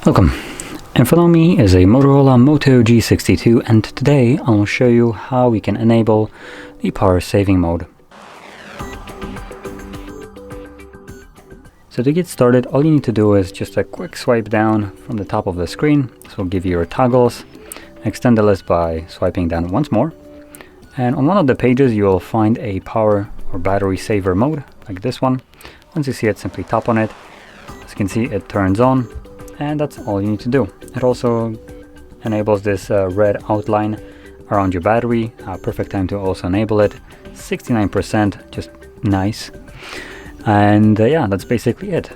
Welcome. In front of me is a Motorola Moto G62, and today I'll show you how we can enable the power saving mode. So to get started, all you need to do is just a quick swipe down from the top of the screen. This will give you your toggles. Extend the list by swiping down once more. And on one of the pages you will find a power or battery saver mode, like this one. Once you see it, simply tap on it. As you can see, it turns on. And that's all you need to do. It also enables this red outline around your battery. Perfect time to also enable it. 69%, just nice. And yeah, that's basically it.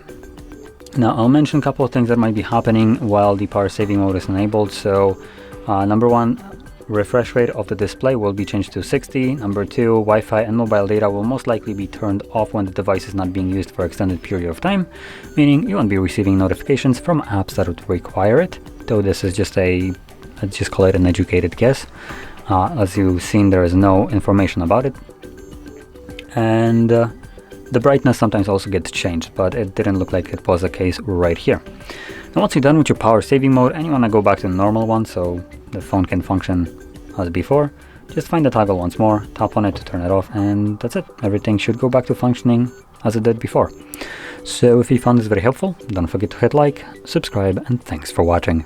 Now I'll mention a couple of things that might be happening while the power saving mode is enabled. So number one, refresh rate of the display will be changed to 60. Number two, Wi-Fi and mobile data will most likely be turned off when the device is not being used for extended period of time, meaning you won't be receiving notifications from apps that would require it, though this is just let's just call it an educated guess. As you've seen, there is no information about it. And the brightness sometimes also gets changed, but it didn't look like it was the case right here. Now once you're done with your power saving mode and you want to go back to the normal one so the phone can function as before, just find the toggle once more, tap on it to turn it off, and that's it. Everything should go back to functioning as it did before. So if you found this very helpful, don't forget to hit like, subscribe, and thanks for watching.